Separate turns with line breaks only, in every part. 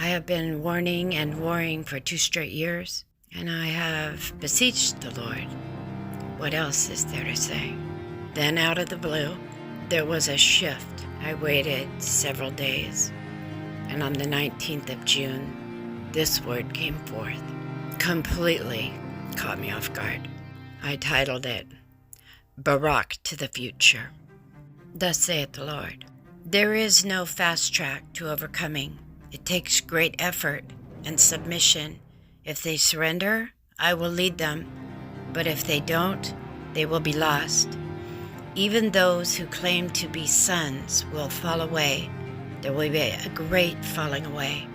I have been warning and warring for 2 straight years, and I have beseeched the Lord. What else is there to say? Then out of the blue, there was a shift. I waited several days, and on the 19th of June, this word came forth. Completely caught me off guard. I titled it, Barak to the Future. Thus saith the Lord, there is no fast track to overcoming. It takes great effort and submission. If they surrender, I will lead them, but if they don't, they will be lost. Even those who claim to be sons will fall away. There will be a great falling away.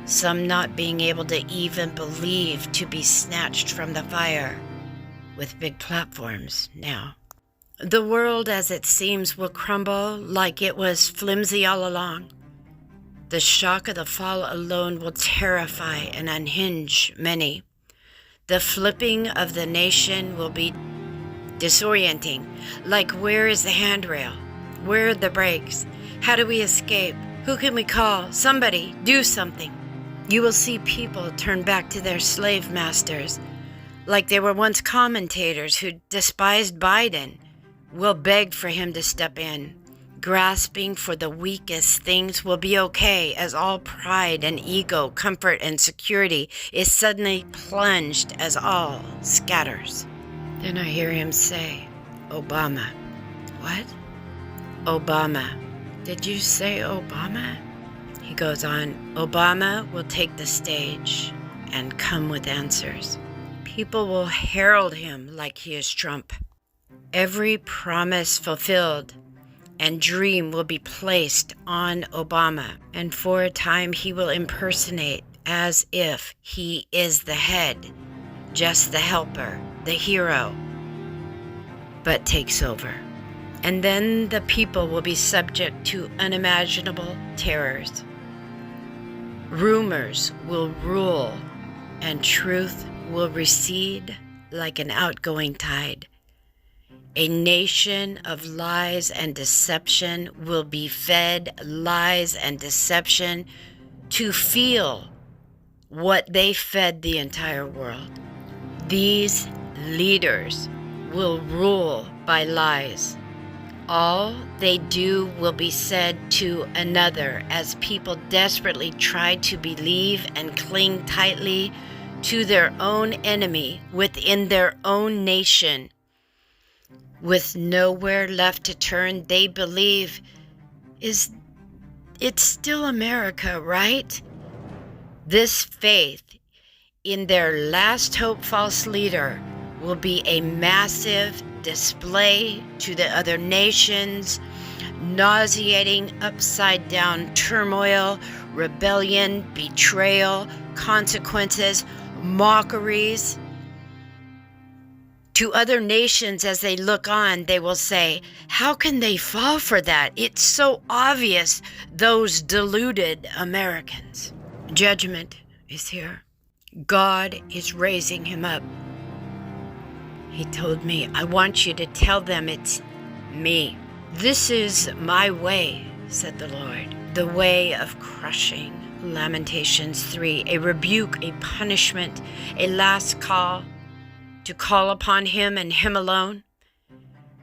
Some not being able to even believe to be snatched from the fire, with big platforms now. The world as it seems will crumble like it was flimsy all along. The shock of the fall alone will terrify and unhinge many. The flipping of the nation will be disorienting, like where is the handrail? Where are the brakes? How do we escape? Who can we call? Somebody, do something. You will see people turn back to their slave masters, like they were once commentators who despised Biden, will beg for him to step in. Grasping for the weakest things will be okay, as all pride and ego, comfort and security is suddenly plunged as all scatters. Then I hear him say, Obama. What? Obama. Did you say Obama? He goes on, Obama will take the stage and come with answers. People will herald him like he is Trump. Every promise fulfilled and dream will be placed on Obama, and for a time he will impersonate as if he is the head, just the helper, the hero, but takes over. And then the people will be subject to unimaginable terrors. Rumors will rule, and truth will recede like an outgoing tide. A nation of lies and deception will be fed lies and deception to feel what they fed the entire world. These leaders will rule by lies. All they do will be said to another as people desperately try to believe and cling tightly to their own enemy within their own nation. With nowhere left to turn, they believe, it's still America, right? This faith in their last hope false leader will be a massive display to the other nations, nauseating upside down turmoil, rebellion, betrayal, consequences, mockeries. To other nations, as they look on, they will say, how can they fall for that? It's so obvious, those deluded Americans. Judgment is here. God is raising him up. He told me, I want you to tell them it's me. This is my way, said the Lord, the way of crushing. Lamentations 3, a rebuke, a punishment, a last call to call upon him and him alone.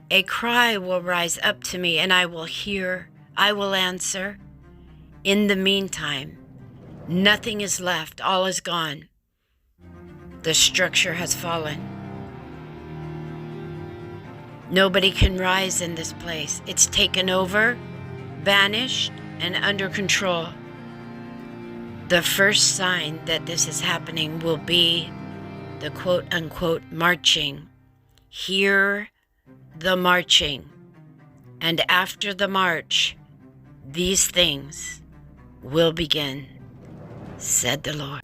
A cry will rise up to me, and I will hear, I will answer. In the meantime, nothing is left, all is gone. The structure has fallen. Nobody can rise in this place. It's taken over, banished, and under control. The first sign that this is happening will be the quote-unquote marching. Hear the marching. And after the march, these things will begin, said the Lord.